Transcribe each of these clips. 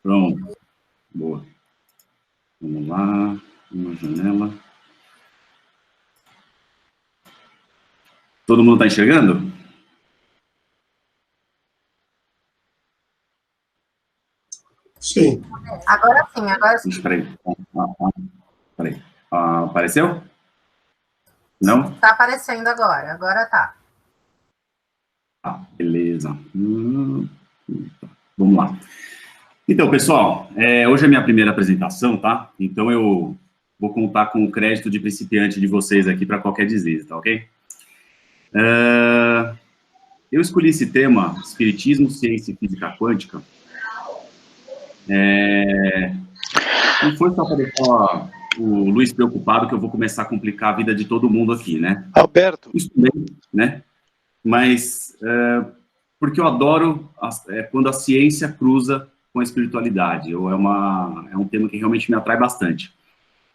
Pronto. Boa. Vamos lá. Uma janela. Todo mundo está enxergando? Sim. Agora sim, agora sim. Espera aí. Peraí. Apareceu? Não? Está aparecendo agora, agora tá. Beleza. Vamos lá. Então, pessoal, hoje é a minha primeira apresentação, tá? Então, eu vou contar com o crédito de principiante de vocês aqui para qualquer deslize, tá ok? Eu escolhi esse tema, Espiritismo, Ciência e Física Quântica. Não foi só para deixar o Luiz preocupado que eu vou começar a complicar a vida de todo mundo aqui, né? Alberto. Estudei, né? Mas porque eu adoro quando a ciência cruza com a espiritualidade, ou é um tema que realmente me atrai bastante.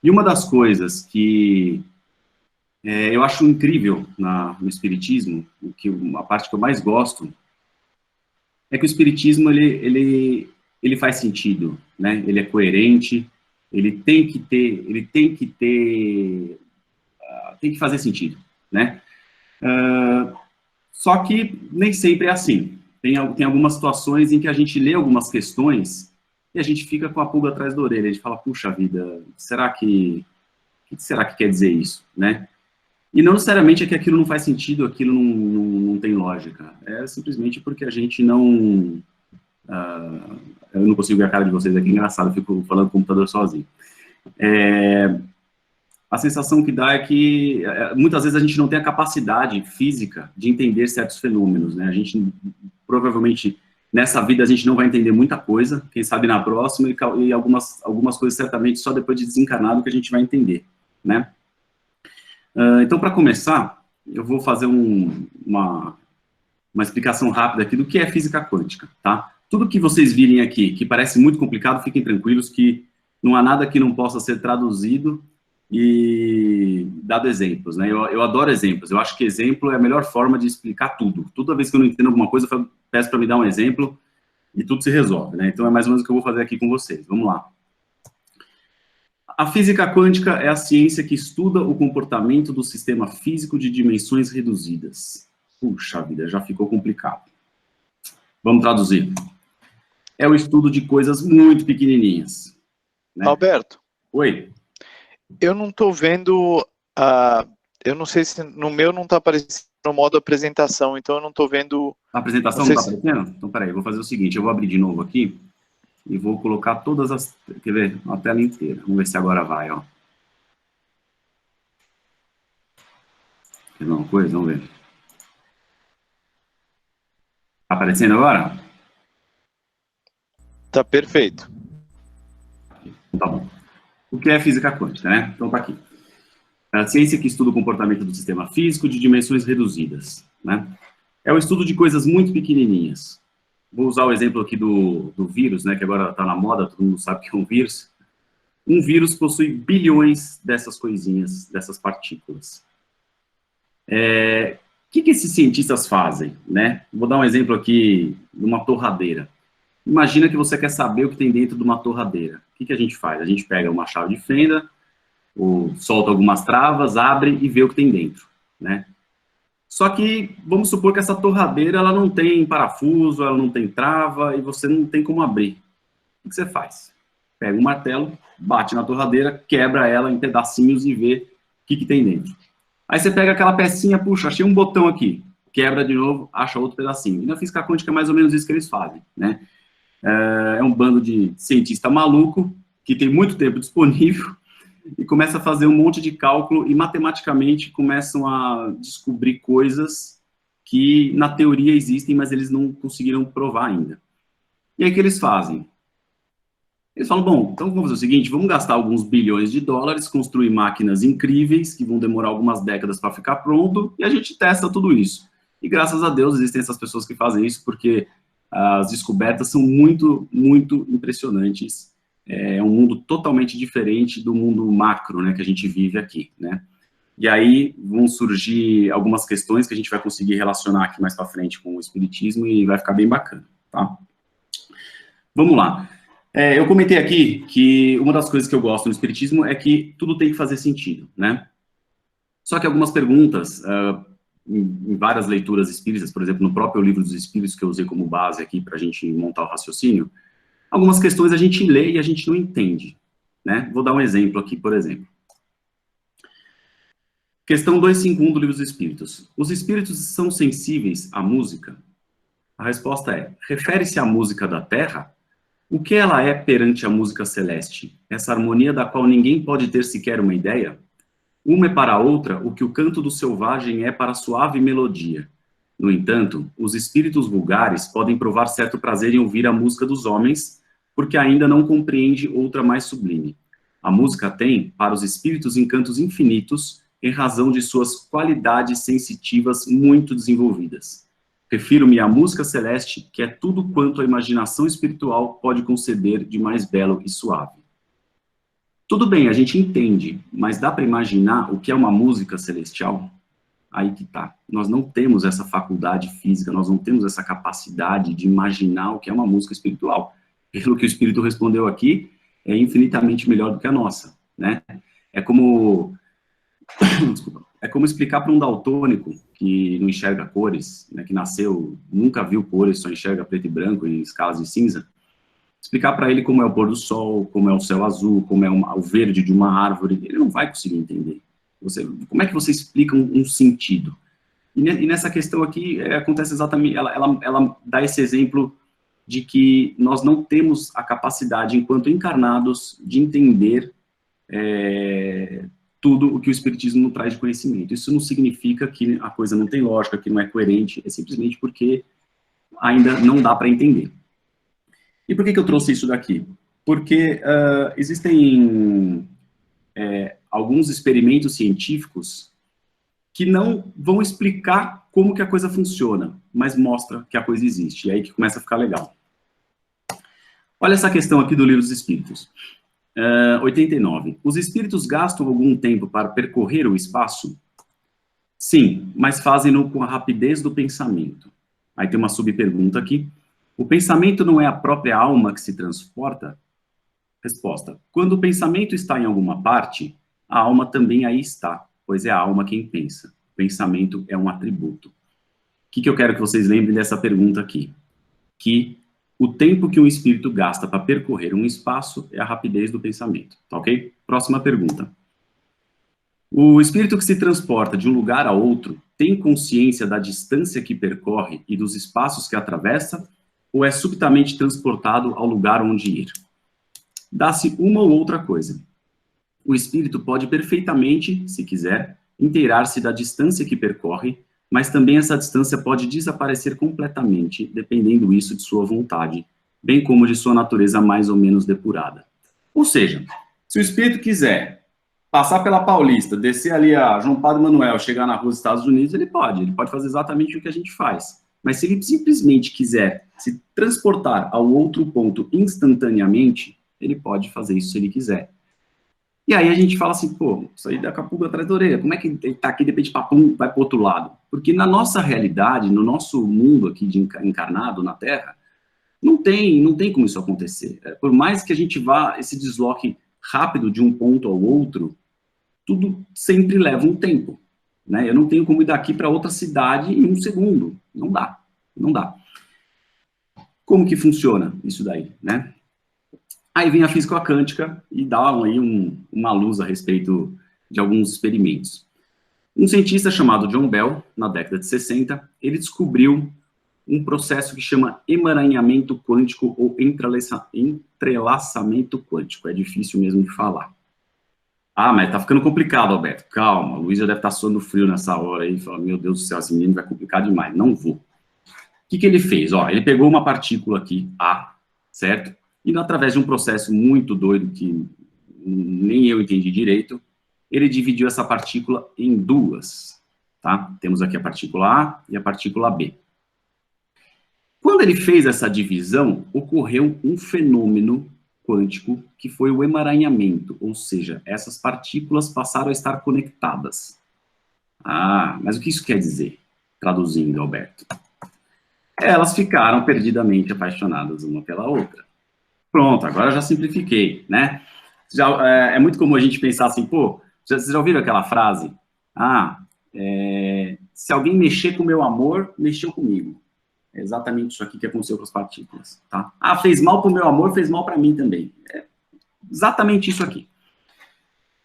E uma das coisas que eu acho incrível no espiritismo, a parte que eu mais gosto, é que o espiritismo, ele faz sentido, né? Ele é coerente, ele tem que fazer sentido, né? Só que nem sempre é assim. Tem algumas situações em que a gente lê algumas questões e a gente fica com a pulga atrás da orelha. A gente fala, puxa vida, o que será que quer dizer isso, né? E não necessariamente é que aquilo não faz sentido, aquilo não tem lógica. É simplesmente porque a gente não... eu não consigo ver a cara de vocês aqui, engraçado, eu fico falando com o computador sozinho. A sensação que dá é que muitas vezes a gente não tem a capacidade física de entender certos fenômenos, né? A gente, provavelmente, nessa vida a gente não vai entender muita coisa, quem sabe na próxima, e algumas coisas certamente só depois de desencarnado que a gente vai entender, né? Então, para começar, eu vou fazer uma explicação rápida aqui do que é física quântica, tá? Tudo que vocês virem aqui, que parece muito complicado, fiquem tranquilos que não há nada que não possa ser traduzido e dado exemplos, né? Eu adoro exemplos, eu acho que exemplo é a melhor forma de explicar tudo. Toda vez que eu não entendo alguma coisa, eu peço para me dar um exemplo e tudo se resolve, né? Então é mais ou menos o que eu vou fazer aqui com vocês. Vamos lá. A física quântica é a ciência que estuda o comportamento do sistema físico de dimensões reduzidas. Puxa vida, já ficou complicado. Vamos traduzir. É o estudo de coisas muito pequenininhas, né? Alberto. Oi. Eu não estou vendo, eu não sei se no meu não está aparecendo no modo apresentação, então eu não estou vendo... A apresentação não está aparecendo? Então, peraí, eu vou fazer o seguinte, eu vou abrir de novo aqui e vou colocar todas as... Quer ver? A tela inteira. Vamos ver se agora vai, ó. Quer ver uma coisa? Vamos ver. Tá aparecendo agora? Tá perfeito. Tá bom. O que é física quântica, né? Então tá aqui. É a ciência que estuda o comportamento do sistema físico de dimensões reduzidas, né? É o estudo de coisas muito pequenininhas. Vou usar o exemplo aqui do vírus, né? Que agora está na moda, todo mundo sabe que é um vírus. Um vírus possui bilhões dessas coisinhas, dessas partículas. O que esses cientistas fazem, né? Vou dar um exemplo aqui de uma torradeira. Imagina que você quer saber o que tem dentro de uma torradeira. O que a gente faz? A gente pega uma chave de fenda, solta algumas travas, abre e vê o que tem dentro, né? Só que, vamos supor que essa torradeira, ela não tem parafuso, ela não tem trava, e você não tem como abrir. O que você faz? Pega um martelo, bate na torradeira, quebra ela em pedacinhos e vê o que tem dentro. Aí você pega aquela pecinha, puxa, achei um botão aqui, quebra de novo, acha outro pedacinho. E na física quântica é mais ou menos isso que eles fazem, né? É um bando de cientista maluco, que tem muito tempo disponível, e começa a fazer um monte de cálculo, e matematicamente começam a descobrir coisas que na teoria existem, mas eles não conseguiram provar ainda. E aí o que eles fazem? Eles falam, bom, então vamos fazer o seguinte, vamos gastar alguns bilhões de dólares, construir máquinas incríveis, que vão demorar algumas décadas para ficar pronto, e a gente testa tudo isso. E graças a Deus existem essas pessoas que fazem isso, porque as descobertas são muito, muito impressionantes. É um mundo totalmente diferente do mundo macro, né, que a gente vive aqui, né? E aí vão surgir algumas questões que a gente vai conseguir relacionar aqui mais para frente com o espiritismo e vai ficar bem bacana, tá? Vamos lá. Eu comentei aqui que uma das coisas que eu gosto no Espiritismo é que tudo tem que fazer sentido, né? Só que algumas perguntas, em várias leituras espíritas, por exemplo, no próprio Livro dos Espíritos, que eu usei como base aqui para a gente montar o raciocínio, algumas questões a gente lê e a gente não entende, né? Vou dar um exemplo aqui, por exemplo. Questão 251 do Livro dos Espíritos. Os espíritos são sensíveis à música? A resposta é, refere-se à música da Terra? O que ela é perante a música celeste? Essa harmonia da qual ninguém pode ter sequer uma ideia? Uma é para a outra o que o canto do selvagem é para a suave melodia. No entanto, os espíritos vulgares podem provar certo prazer em ouvir a música dos homens, porque ainda não compreende outra mais sublime. A música tem, para os espíritos, encantos infinitos, em razão de suas qualidades sensitivas muito desenvolvidas. Refiro-me à música celeste, que é tudo quanto a imaginação espiritual pode conceber de mais belo e suave. Tudo bem, a gente entende, mas dá para imaginar o que é uma música celestial? Aí que tá. Nós não temos essa faculdade física, nós não temos essa capacidade de imaginar o que é uma música espiritual. Pelo que o Espírito respondeu aqui, é infinitamente melhor do que a nossa, né? É como... Desculpa. É como explicar para um daltônico que não enxerga cores, né, que nasceu, nunca viu cores, só enxerga preto e branco em escalas de cinza, explicar para ele como é o pôr do sol, como é o céu azul, como é o verde de uma árvore, ele não vai conseguir entender. Como é que você explica um sentido? E nessa questão aqui, acontece exatamente, ela dá esse exemplo de que nós não temos a capacidade, enquanto encarnados, de entender tudo o que o Espiritismo nos traz de conhecimento. Isso não significa que a coisa não tem lógica, que não é coerente, é simplesmente porque ainda não dá para entender. E por que eu trouxe isso daqui? Porque existem alguns experimentos científicos que não vão explicar como que a coisa funciona, mas mostra que a coisa existe, e aí que começa a ficar legal. Olha essa questão aqui do Livro dos Espíritos. 89. Os espíritos gastam algum tempo para percorrer o espaço? Sim, mas fazem-no com a rapidez do pensamento. Aí tem uma subpergunta aqui. O pensamento não é a própria alma que se transporta? Resposta. Quando o pensamento está em alguma parte, a alma também aí está, pois é a alma quem pensa. O pensamento é um atributo. O que eu quero que vocês lembrem dessa pergunta aqui? Que o tempo que um espírito gasta para percorrer um espaço é a rapidez do pensamento, tá ok? Próxima pergunta. O espírito que se transporta de um lugar a outro tem consciência da distância que percorre e dos espaços que atravessa, ou é subitamente transportado ao lugar onde ir? Dá-se uma ou outra coisa. O espírito pode perfeitamente, se quiser, inteirar-se da distância que percorre, mas também essa distância pode desaparecer completamente, dependendo isso de sua vontade, bem como de sua natureza mais ou menos depurada. Ou seja, se o espírito quiser passar pela Paulista, descer ali a João Padre Manuel, chegar na rua dos Estados Unidos, ele pode fazer exatamente o que a gente faz. Mas se ele simplesmente quiser se transportar ao outro ponto instantaneamente, ele pode fazer isso se ele quiser. E aí a gente fala assim, pô, isso aí dá capulga atrás da orelha, como é que ele tá aqui, de repente, papum, vai para o outro lado? Porque na nossa realidade, no nosso mundo aqui de encarnado na Terra, não tem como isso acontecer. Por mais que a gente vá, esse desloque rápido de um ponto ao outro, tudo sempre leva um tempo, né? Eu não tenho como ir daqui para outra cidade em um segundo. Não dá, não dá. Como que funciona isso daí, né? Aí vem a física quântica e dá aí uma luz a respeito de alguns experimentos. Um cientista chamado John Bell, na década de 60, ele descobriu um processo que chama emaranhamento quântico ou entrelaçamento quântico. É difícil mesmo de falar. Ah, mas tá ficando complicado, Alberto. Calma, o Luiz já deve estar suando frio nessa hora aí. Fala, meu Deus do céu, esse menino vai complicar demais. Não vou. O que ele fez? Ó, ele pegou uma partícula aqui, A, certo? E através de um processo muito doido que nem eu entendi direito, ele dividiu essa partícula em duas, tá? Temos aqui a partícula A e a partícula B. Quando ele fez essa divisão, ocorreu um fenômeno quântico que foi o emaranhamento, ou seja, essas partículas passaram a estar conectadas. Ah, mas o que isso quer dizer? Traduzindo, Alberto. Elas ficaram perdidamente apaixonadas uma pela outra. Pronto, agora já simplifiquei, né? É muito comum a gente pensar assim, pô, vocês já ouviram aquela frase? Se alguém mexer com o meu amor, mexeu comigo. É exatamente isso aqui que aconteceu com as partículas, tá? Fez mal pro meu amor, fez mal para mim também. É exatamente isso aqui.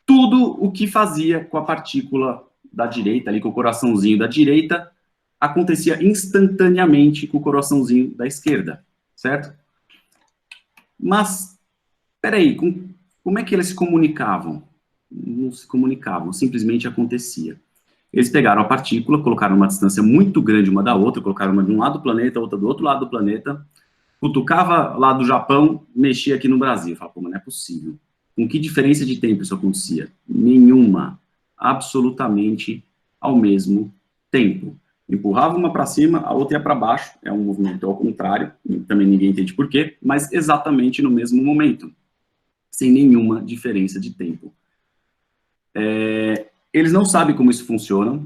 Tudo o que fazia com a partícula da direita, ali com o coraçãozinho da direita, acontecia instantaneamente com o coraçãozinho da esquerda, certo? Mas, peraí, como é que eles se comunicavam? Não se comunicavam, simplesmente acontecia. Eles pegaram a partícula, colocaram uma distância muito grande uma da outra, colocaram uma de um lado do planeta, outra do outro lado do planeta, cutucava lá do Japão, mexia aqui no Brasil. Fala, pô, mas não é possível. Com que diferença de tempo isso acontecia? Nenhuma. Absolutamente ao mesmo tempo. Empurrava uma para cima, a outra ia para baixo. É um movimento ao contrário, também ninguém entende por quê, mas exatamente no mesmo momento, sem nenhuma diferença de tempo. Eles não sabem como isso funciona,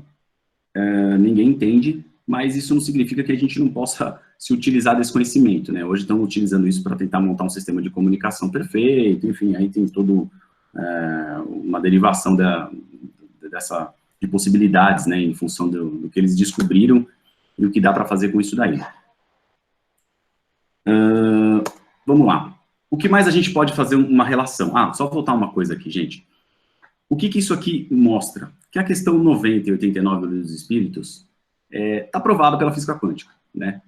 ninguém entende, mas isso não significa que a gente não possa se utilizar desse conhecimento, né? Hoje estão utilizando isso para tentar montar um sistema de comunicação perfeito, enfim, aí tem todo uma derivação de possibilidades, né, em função do que eles descobriram e o que dá para fazer com isso daí. Vamos lá. O que mais a gente pode fazer uma relação? Só voltar uma coisa aqui, gente. O que isso aqui mostra? Que a questão 90 e 89 dos espíritos está provada pela física quântica, né?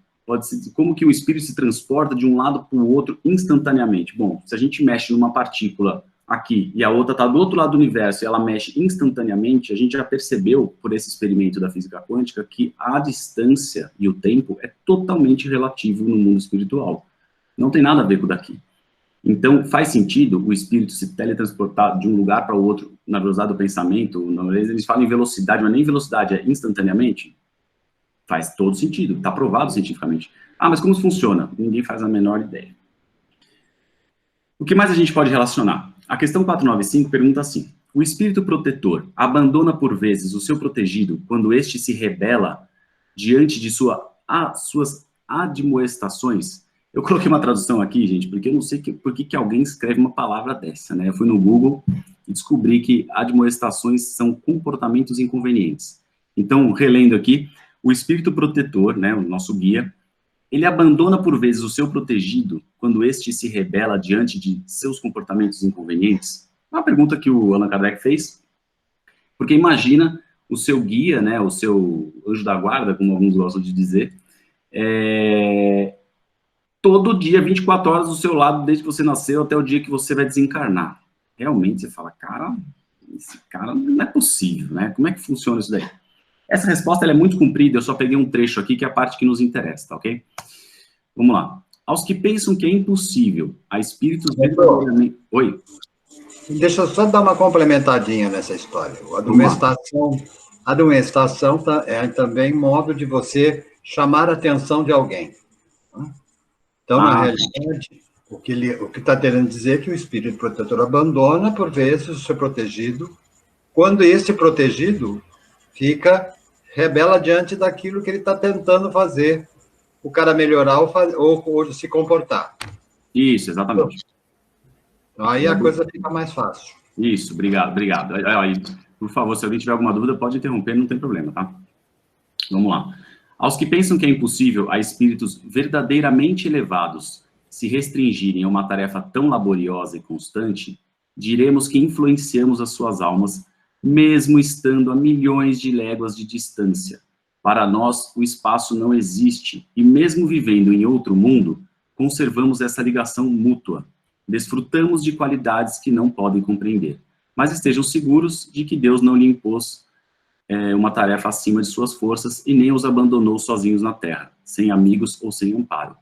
Como que o espírito se transporta de um lado para o outro instantaneamente? Bom, se a gente mexe numa partícula aqui e a outra está do outro lado do universo e ela mexe instantaneamente, a gente já percebeu, por esse experimento da física quântica, que a distância e o tempo é totalmente relativo no mundo espiritual. Não tem nada a ver com o daqui. Então, faz sentido o espírito se teletransportar de um lugar para o outro na velocidade do pensamento? Eles falam em velocidade, mas nem velocidade, é instantaneamente? Faz todo sentido, está provado cientificamente. Mas como funciona? Ninguém faz a menor ideia. O que mais a gente pode relacionar? A questão 495 pergunta assim: o espírito protetor abandona por vezes o seu protegido quando este se rebela diante de suas admoestações? Eu coloquei uma tradução aqui, gente, porque eu não sei por que alguém escreve uma palavra dessa, né? Eu fui no Google e descobri que admoestações são comportamentos inconvenientes. Então, relendo aqui, o espírito protetor, né, o nosso guia, ele abandona por vezes o seu protegido quando este se rebela diante de seus comportamentos inconvenientes? Uma pergunta que o Allan Kardec fez, porque imagina o seu guia, né, o seu anjo da guarda, como alguns gostam de dizer, todo dia, 24 horas do seu lado, desde que você nasceu até o dia que você vai desencarnar. Realmente, você fala, cara, esse cara não é possível, né? Como é que funciona isso daí? Essa resposta ela é muito comprida, eu só peguei um trecho aqui, que é a parte que nos interessa, tá ok? Vamos lá. Aos que pensam que é impossível, a espíritos verdadeiramente... Oi? Deixa eu só dar uma complementadinha nessa história. A admoestação é também modo de você chamar a atenção de alguém. Então, na realidade, o que está querendo dizer é que o espírito protetor abandona, por vezes, o seu protegido, quando esse protegido rebela diante daquilo que ele está tentando fazer, o cara melhorar ou se comportar. Isso, exatamente. Então, aí a coisa fica mais fácil. Isso, obrigado. Aí, por favor, se alguém tiver alguma dúvida, pode interromper, não tem problema, tá? Vamos lá. Aos que pensam que é impossível a espíritos verdadeiramente elevados se restringirem a uma tarefa tão laboriosa e constante, diremos que influenciamos as suas almas, mesmo estando a milhões de léguas de distância. Para nós, o espaço não existe, e mesmo vivendo em outro mundo, conservamos essa ligação mútua. Desfrutamos de qualidades que não podem compreender. Mas estejam seguros de que Deus não lhe impôs uma tarefa acima de suas forças e nem os abandonou sozinhos na Terra, sem amigos ou sem amparo.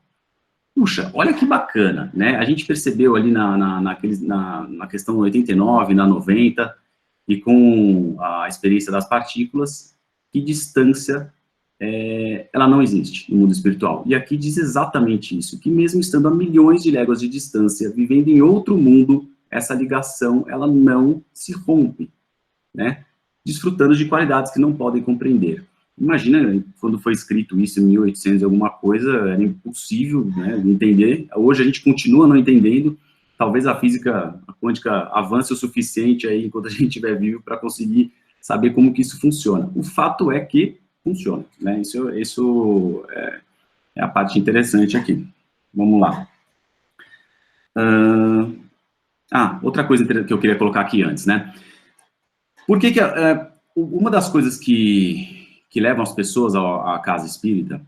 Puxa, olha que bacana, né? A gente percebeu ali na questão 89, na 90, e com a experiência das partículas, que distância ela não existe no mundo espiritual. E aqui diz exatamente isso, que mesmo estando a milhões de léguas de distância, vivendo em outro mundo, essa ligação, ela não se rompe, né? Desfrutando de qualidades que não podem compreender. imagina, quando foi escrito isso em 1800 e alguma coisa, era impossível, né, de entender. Hoje a gente continua não entendendo. Talvez a física quântica avance o suficiente aí, enquanto a gente estiver vivo, para conseguir saber como que isso funciona. O fato é que funciona, né? Isso é a parte interessante aqui. Vamos lá. Outra coisa que eu queria colocar aqui antes, né? Por que uma das coisas que levam as pessoas à casa espírita,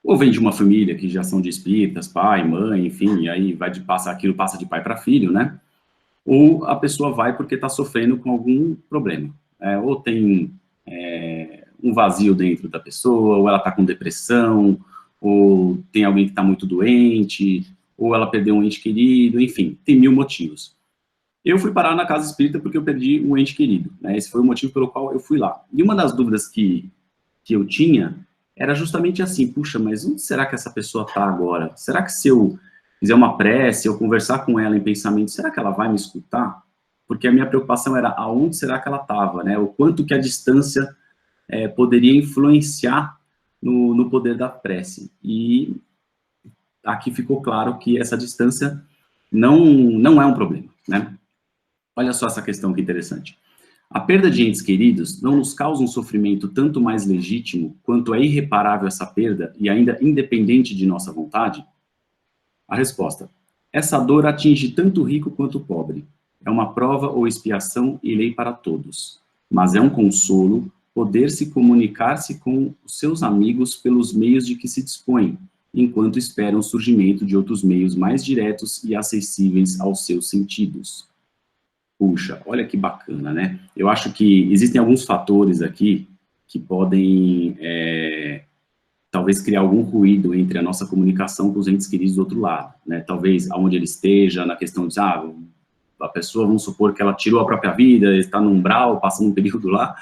ou vem de uma família que já são de espíritas, pai, mãe, enfim, e aí aquilo passa de pai para filho, né? Ou a pessoa vai porque está sofrendo com algum problema, ou tem um vazio dentro da pessoa, ou ela está com depressão, ou tem alguém que está muito doente, ou ela perdeu um ente querido, enfim, tem 1000 motivos. Eu fui parar na casa espírita porque eu perdi um ente querido, né? Esse foi o motivo pelo qual eu fui lá. E uma das dúvidas que eu tinha era justamente assim, puxa, mas onde será que essa pessoa está agora? Será que se eu fizer uma prece, eu conversar com ela em pensamento, será que ela vai me escutar? Porque a minha preocupação era aonde será que ela estava, né? O quanto que a distância poderia influenciar no poder da prece. E aqui ficou claro que essa distância não é um problema, né? Olha só essa questão que interessante. A perda de entes queridos não nos causa um sofrimento tanto mais legítimo quanto é irreparável essa perda e ainda independente de nossa vontade? A resposta: essa dor atinge tanto o rico quanto o pobre. É uma prova ou expiação e lei para todos. Mas é um consolo poder-se comunicar-se com os seus amigos pelos meios de que se dispõem, enquanto esperam o surgimento de outros meios mais diretos e acessíveis aos seus sentidos. Puxa, olha que bacana, né? Eu acho que existem alguns fatores aqui que podem, talvez, criar algum ruído entre a nossa comunicação com os entes queridos do outro lado, né? Talvez aonde ele esteja, na questão de, a pessoa, vamos supor que ela tirou a própria vida, está num umbral, passando um período lá,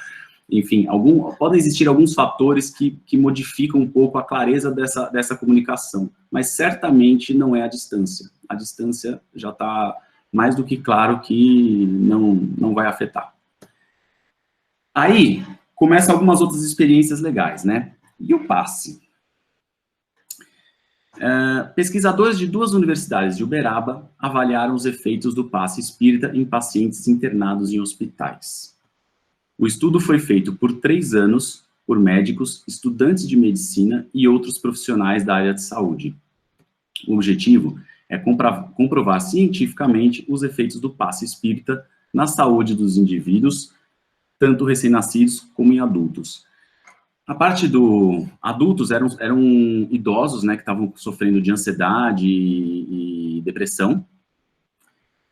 enfim, podem existir alguns fatores que modificam um pouco a clareza dessa comunicação, mas certamente não é a distância. A distância já está mais do que claro que não vai afetar. Aí, começam algumas outras experiências legais, né? E o passe? Pesquisadores de 2 universidades de Uberaba avaliaram os efeitos do passe espírita em pacientes internados em hospitais. O estudo foi feito por 3 anos por médicos, estudantes de medicina e outros profissionais da área de saúde. O objetivo é comprovar cientificamente os efeitos do passe espírita na saúde dos indivíduos, tanto recém-nascidos como em adultos. A parte do adultos eram idosos, né, que estavam sofrendo de ansiedade e depressão,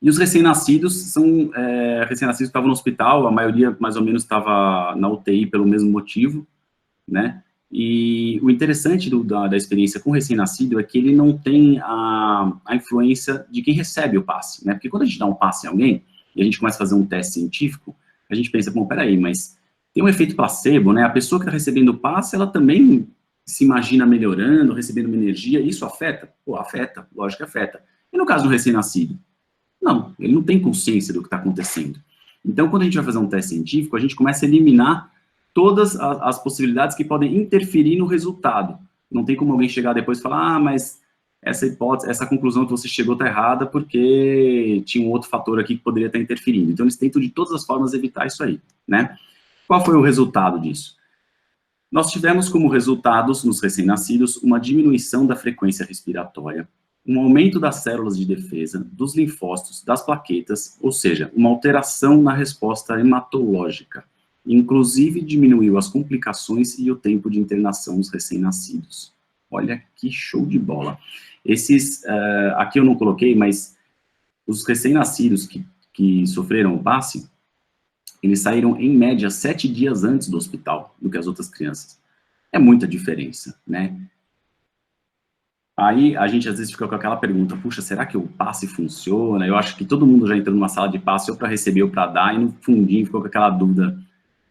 e os recém-nascidos são recém-nascidos que estavam no hospital, a maioria mais ou menos estava na UTI pelo mesmo motivo, né? E o interessante da experiência com o recém-nascido é que ele não tem a influência de quem recebe o passe, né? Porque quando a gente dá um passe em alguém, e a gente começa a fazer um teste científico, a gente pensa, bom, peraí, mas tem um efeito placebo, né? A pessoa que está recebendo o passe, ela também se imagina melhorando, recebendo uma energia, isso afeta? Pô, afeta, lógico que afeta. E no caso do recém-nascido? Não, ele não tem consciência do que está acontecendo. Então, quando a gente vai fazer um teste científico, a gente começa a eliminar todas as possibilidades que podem interferir no resultado. Não tem como alguém chegar depois e falar, mas essa hipótese, essa conclusão que você chegou está errada porque tinha um outro fator aqui que poderia estar interferindo. Então, eles tentam de todas as formas evitar isso aí, né? Qual foi o resultado disso? Nós tivemos como resultados, nos recém-nascidos, uma diminuição da frequência respiratória, um aumento das células de defesa, dos linfócitos, das plaquetas, ou seja, uma alteração na resposta hematológica. Inclusive, diminuiu as complicações e o tempo de internação dos recém-nascidos. Olha que show de bola. Esses, aqui eu não coloquei, mas os recém-nascidos que sofreram o passe, eles saíram, em média, 7 dias antes do hospital do que as outras crianças. É muita diferença, né? Aí, a gente às vezes fica com aquela pergunta, puxa, será que o passe funciona? Eu acho que todo mundo já entrou numa sala de passe ou para receber ou para dar, e no fundinho ficou com aquela dúvida,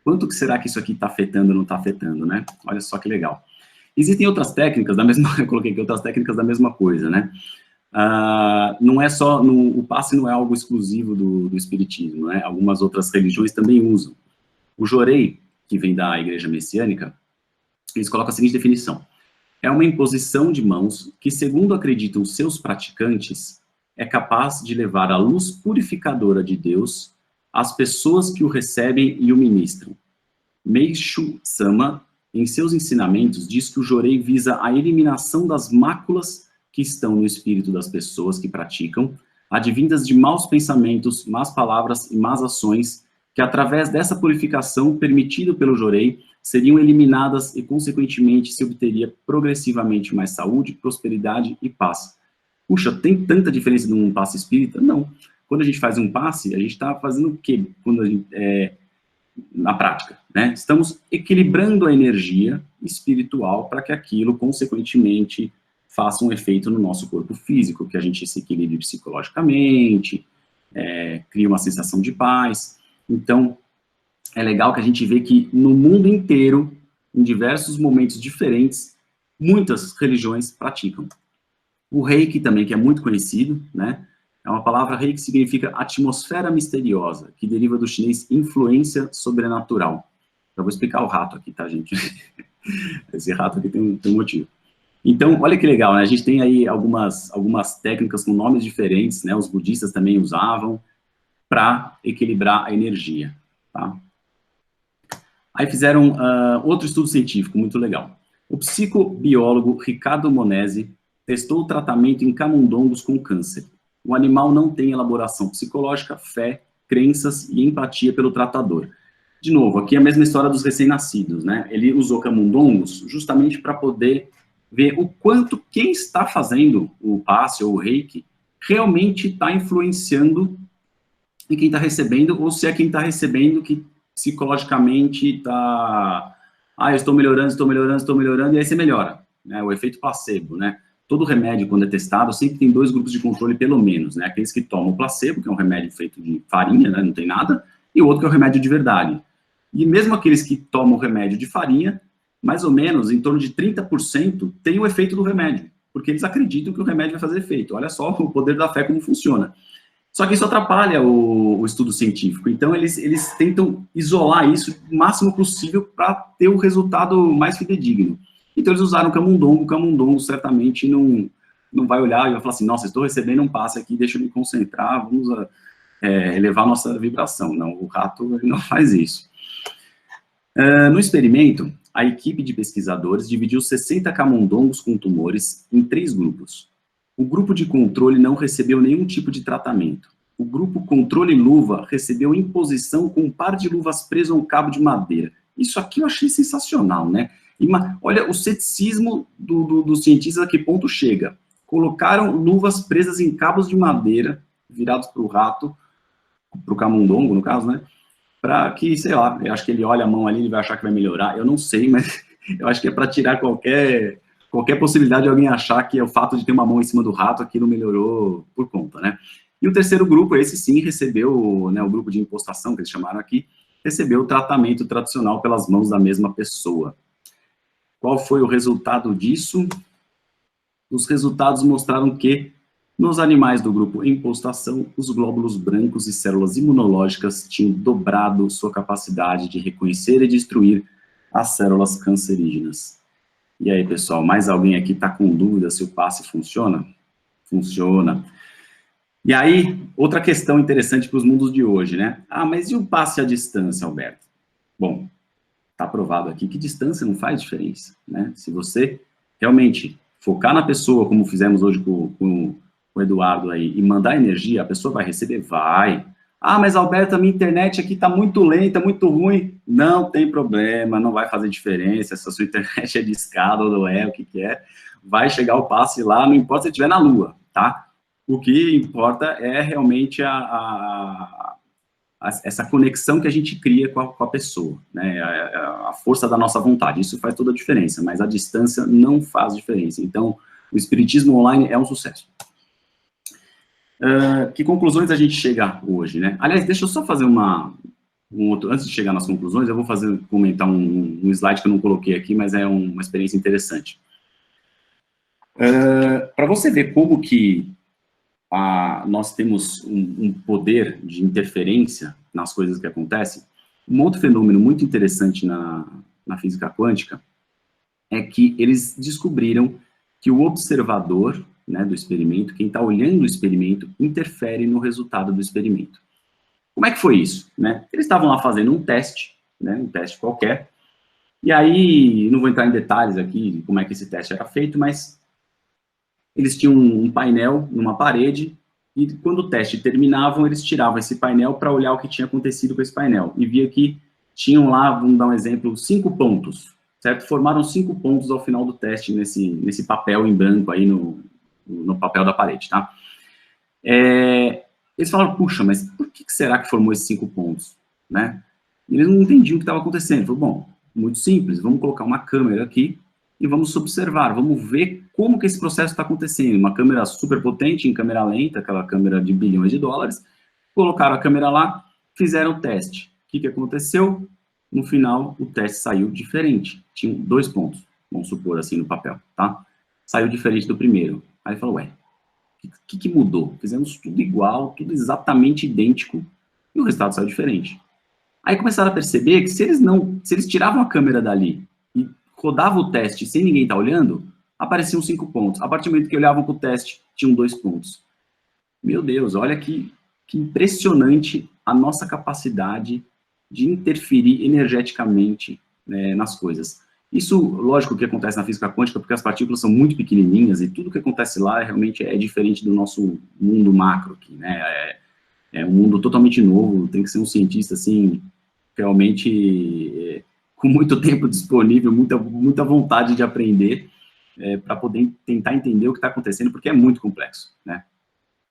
quanto que será que isso aqui está afetando ou não está afetando, né? Olha só que legal. Existem outras técnicas da mesma, eu coloquei aqui outras técnicas da mesma coisa, né? Não é só, o passe não é algo exclusivo do espiritismo, né? Algumas outras religiões também usam. O Jorei, que vem da Igreja Messiânica, eles colocam a seguinte definição: é uma imposição de mãos que, segundo acreditam seus praticantes, é capaz de levar a luz purificadora de Deus às pessoas que o recebem e o ministram. Meishu Sama, em seus ensinamentos, diz que o Jorei visa a eliminação das máculas que estão no espírito das pessoas que praticam, advindas de maus pensamentos, más palavras e más ações, que através dessa purificação permitida pelo Jorei, seriam eliminadas e, consequentemente, se obteria progressivamente mais saúde, prosperidade e paz. Puxa, tem tanta diferença de um passe espírita? Não. Quando a gente faz um passe, a gente está fazendo o quê? Quando a gente, na prática, né? Estamos equilibrando a energia espiritual para que aquilo, consequentemente, faça um efeito no nosso corpo físico, que a gente se equilibre psicologicamente, cria uma sensação de paz. Então, é legal que a gente vê que no mundo inteiro, em diversos momentos diferentes, muitas religiões praticam. O Reiki também, que é muito conhecido, né? É uma palavra Reiki que significa atmosfera misteriosa, que deriva do chinês influência sobrenatural. Eu vou explicar o rato aqui, tá, gente? Esse rato aqui tem um motivo. Então, olha que legal, né? A gente tem aí algumas técnicas com nomes diferentes, né? Os budistas também usavam para equilibrar a energia, tá? Aí fizeram outro estudo científico muito legal. O psicobiólogo Ricardo Monesi testou o tratamento em camundongos com câncer. O animal não tem elaboração psicológica, fé, crenças e empatia pelo tratador. De novo, aqui é a mesma história dos recém-nascidos, né? Ele usou camundongos justamente para poder ver o quanto quem está fazendo o passe ou o reiki realmente está influenciando em quem está recebendo, ou se é quem está recebendo que psicologicamente está... eu estou melhorando, e aí você melhora, né? O efeito placebo, né? Todo remédio, quando é testado, sempre tem 2 grupos de controle, pelo menos, né? Aqueles que tomam o placebo, que é um remédio feito de farinha, né? Não tem nada, e o outro que é o remédio de verdade. E mesmo aqueles que tomam o remédio de farinha, mais ou menos, em torno de 30% tem o efeito do remédio, porque eles acreditam que o remédio vai fazer efeito. Olha só o poder da fé como funciona. Só que isso atrapalha o estudo científico. Então, eles tentam isolar isso o máximo possível para ter o resultado mais fidedigno. Então, eles usaram o camundongo certamente não vai olhar e vai falar assim, nossa, estou recebendo um passe aqui, deixa eu me concentrar, vamos elevar a nossa vibração. Não, o rato ele não faz isso. No experimento, a equipe de pesquisadores dividiu 60 camundongos com tumores em 3 grupos. O grupo de controle não recebeu nenhum tipo de tratamento. O grupo controle luva recebeu imposição com um par de luvas preso a um cabo de madeira. Isso aqui eu achei sensacional, né? Olha o ceticismo dos cientistas a que ponto chega. Colocaram luvas presas em cabos de madeira, virados para o rato, para o camundongo, no caso, né? Para que, sei lá, eu acho que ele olha a mão ali, ele vai achar que vai melhorar. Eu não sei, mas eu acho que é para tirar qualquer possibilidade de alguém achar que é o fato de ter uma mão em cima do rato, aquilo melhorou por conta, né? E o terceiro grupo, esse sim, recebeu, né, o grupo de impostação, que eles chamaram aqui, recebeu o tratamento tradicional pelas mãos da mesma pessoa. Qual foi o resultado disso? Os resultados mostraram que, nos animais do grupo impostação, os glóbulos brancos e células imunológicas tinham dobrado sua capacidade de reconhecer e destruir as células cancerígenas. E aí, pessoal, mais alguém aqui está com dúvida se o passe funciona? Funciona. E aí, outra questão interessante para os mundos de hoje, né? Mas e o passe à distância, Alberto? Bom, está provado aqui que distância não faz diferença, né? Se você realmente focar na pessoa, como fizemos hoje com o Eduardo aí, e mandar energia, a pessoa vai receber? Vai. Mas Alberto, a minha internet aqui está muito lenta, muito ruim. Não tem problema, não vai fazer diferença, se a sua internet é de escada ou não é, o que é, vai chegar o passe lá, não importa se estiver na Lua, tá? O que importa é realmente essa conexão que a gente cria com a pessoa, né? A força da nossa vontade, isso faz toda a diferença, mas a distância não faz diferença. Então, o espiritismo online é um sucesso. Que conclusões a gente chega hoje, né? Aliás, deixa eu só fazer antes de chegar nas conclusões, eu vou comentar um slide que eu não coloquei aqui, mas é uma experiência interessante. Para você ver como que nós temos um poder de interferência nas coisas que acontecem, Um outro fenômeno muito interessante na física quântica é que eles descobriram que o observador, né, do experimento, quem está olhando o experimento, interfere no resultado do experimento. Como é que foi isso? Né? Eles estavam lá fazendo um teste, né, um teste qualquer, e aí, não vou entrar em detalhes aqui de como é que esse teste era feito, mas eles tinham um painel numa parede, e quando o teste terminava, eles tiravam esse painel para olhar o que tinha acontecido com esse painel, e via que tinham lá, vamos dar um exemplo, 5 pontos, certo? Formaram 5 pontos ao final do teste nesse papel em branco aí no papel da parede, tá? Eles falaram, puxa, mas por que será que formou esses 5 pontos, né? E eles não entendiam o que estava acontecendo. Falaram, bom, muito simples, vamos colocar uma câmera aqui e vamos observar, vamos ver como que esse processo está acontecendo. Uma câmera super potente, em câmera lenta, aquela câmera de bilhões de dólares, colocaram a câmera lá, fizeram o teste. O que aconteceu? No final, o teste saiu diferente. Tinha 2 pontos, vamos supor assim no papel, tá? Saiu diferente do primeiro. Aí falou, ué, o que mudou? Fizemos tudo igual, tudo exatamente idêntico, e o resultado saiu diferente. Aí começaram a perceber que se eles tiravam a câmera dali e rodavam o teste sem ninguém estar olhando, apareciam 5 pontos. A partir do momento que olhavam para o teste, tinham 2 pontos. Meu Deus, olha que impressionante a nossa capacidade de interferir energeticamente, né, nas coisas. Isso, lógico, que acontece na física quântica, porque as partículas são muito pequenininhas e tudo que acontece lá realmente é diferente do nosso mundo macro aqui, né? É um mundo totalmente novo, tem que ser um cientista, assim, realmente com muito tempo disponível, muita vontade de aprender, para poder tentar entender o que está acontecendo, porque é muito complexo, né?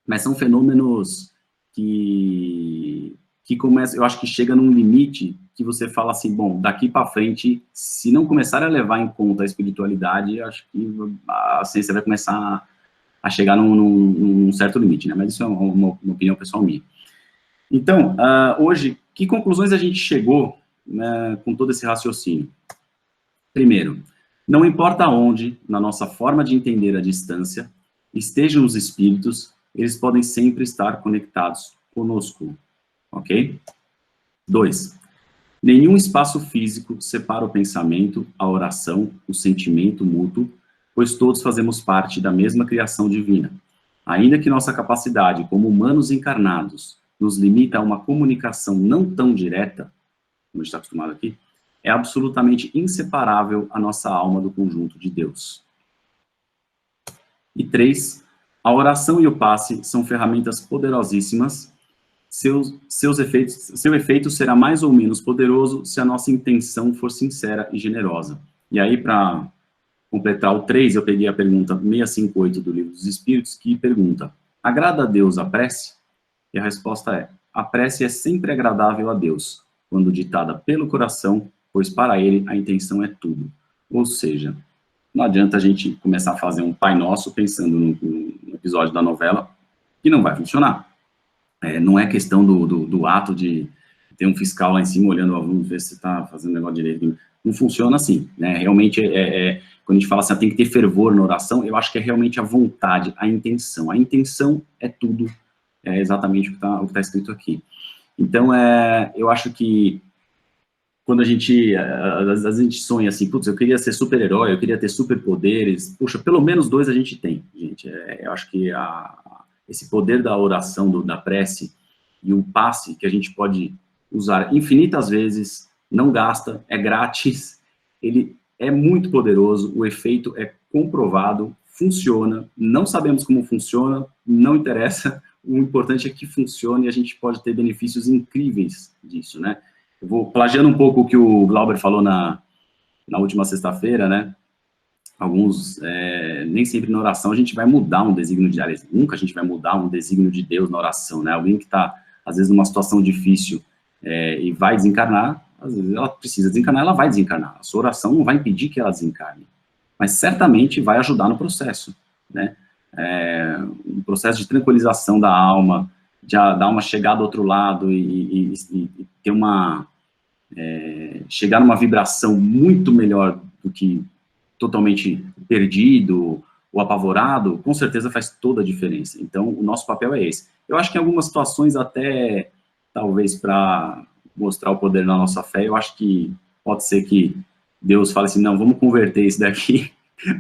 Mas são fenômenos que começam, eu acho que chega num limite que você fala assim, bom, daqui para frente, se não começar a levar em conta a espiritualidade, eu acho que a ciência vai começar a chegar num certo limite, né? Mas isso é uma opinião pessoal minha. Então, hoje, que conclusões a gente chegou, né, com todo esse raciocínio? Primeiro, não importa onde, na nossa forma de entender a distância, estejam os espíritos, eles podem sempre estar conectados conosco, ok? 2. Nenhum espaço físico separa o pensamento, a oração, o sentimento mútuo, pois todos fazemos parte da mesma criação divina. Ainda que nossa capacidade como humanos encarnados nos limita a uma comunicação não tão direta, como a gente está acostumado aqui, é absolutamente inseparável a nossa alma do conjunto de Deus. E 3, a oração e o passe são ferramentas poderosíssimas. Seu efeito será mais ou menos poderoso se a nossa intenção for sincera e generosa. E aí, para completar o 3, eu peguei a pergunta 658 do Livro dos Espíritos, que pergunta, agrada a Deus a prece? E a resposta é, a prece é sempre agradável a Deus, quando ditada pelo coração, pois para ele a intenção é tudo. Ou seja, não adianta a gente começar a fazer um Pai Nosso pensando no episódio da novela, que não vai funcionar. Não é questão do ato de ter um fiscal lá em cima olhando, vamos ver se você está fazendo o negócio direito. Não funciona assim, né? Realmente, quando a gente fala assim, tem que ter fervor na oração, eu acho que é realmente a vontade, a intenção. A intenção é tudo, é exatamente o que está escrito aqui. Então, eu acho que quando às vezes a gente sonha assim, putz, eu queria ser super-herói, eu queria ter superpoderes, puxa, pelo menos 2 a gente tem, gente. Eu acho que esse poder da oração, da prece, e um passe que a gente pode usar infinitas vezes, não gasta, é grátis, ele é muito poderoso, o efeito é comprovado, funciona, não sabemos como funciona, não interessa, o importante é que funcione e a gente pode ter benefícios incríveis disso, né? Eu vou plagiando um pouco o que o Glauber falou na última sexta-feira, né? Alguns, nem sempre na oração a gente vai mudar um desígnio de Deus, nunca a gente vai mudar um desígnio de Deus na oração, né? Alguém que está, às vezes, numa situação difícil e vai desencarnar, às vezes ela precisa desencarnar, ela vai desencarnar. A sua oração não vai impedir que ela desencarne, mas certamente vai ajudar no processo, né? Um processo de tranquilização da alma, de dar uma chegada ao outro lado e ter chegar numa vibração muito melhor do que totalmente perdido ou apavorado, com certeza faz toda a diferença. Então, o nosso papel é esse. Eu acho que em algumas situações até, talvez para mostrar o poder na nossa fé, eu acho que pode ser que Deus fale assim, não, vamos converter isso daqui,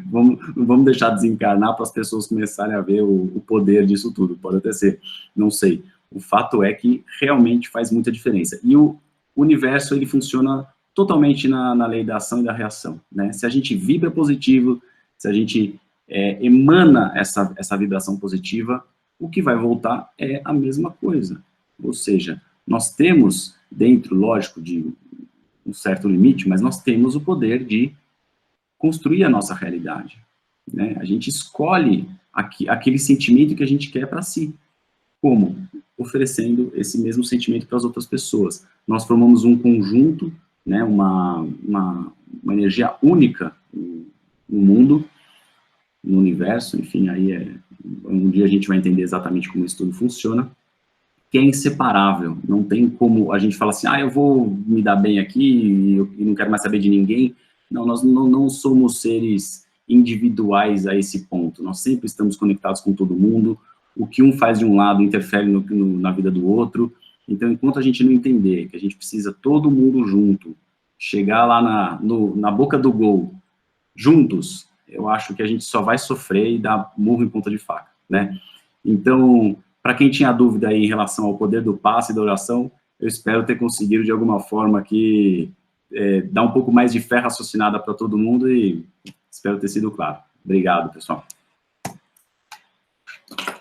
vamos deixar desencarnar para as pessoas começarem a ver o poder disso tudo, pode até ser, não sei. O fato é que realmente faz muita diferença. E o universo, ele funciona totalmente na lei da ação e da reação, né? Se a gente vibra positivo, se a gente emana essa vibração positiva, o que vai voltar é a mesma coisa. Ou seja, nós temos, dentro, lógico, de um certo limite, mas nós temos o poder de construir a nossa realidade, né? A gente escolhe aquele sentimento que a gente quer para si. Como? Oferecendo esse mesmo sentimento para as outras pessoas. Nós formamos um conjunto, né, uma energia única no mundo, no universo, enfim, aí um dia a gente vai entender exatamente como isso tudo funciona, que é inseparável, não tem como a gente falar assim, eu vou me dar bem aqui e não quero mais saber de ninguém. Não, nós não somos seres individuais a esse ponto, nós sempre estamos conectados com todo mundo, o que um faz de um lado interfere na vida do outro, então enquanto a gente não entender que a gente precisa todo mundo junto, chegar lá na boca do gol, juntos, eu acho que a gente só vai sofrer e dar murro em ponta de faca, né? Então, para quem tinha dúvida aí em relação ao poder do passe e da oração, eu espero ter conseguido de alguma forma aqui dar um pouco mais de fé raciocinada para todo mundo e espero ter sido claro. Obrigado, pessoal.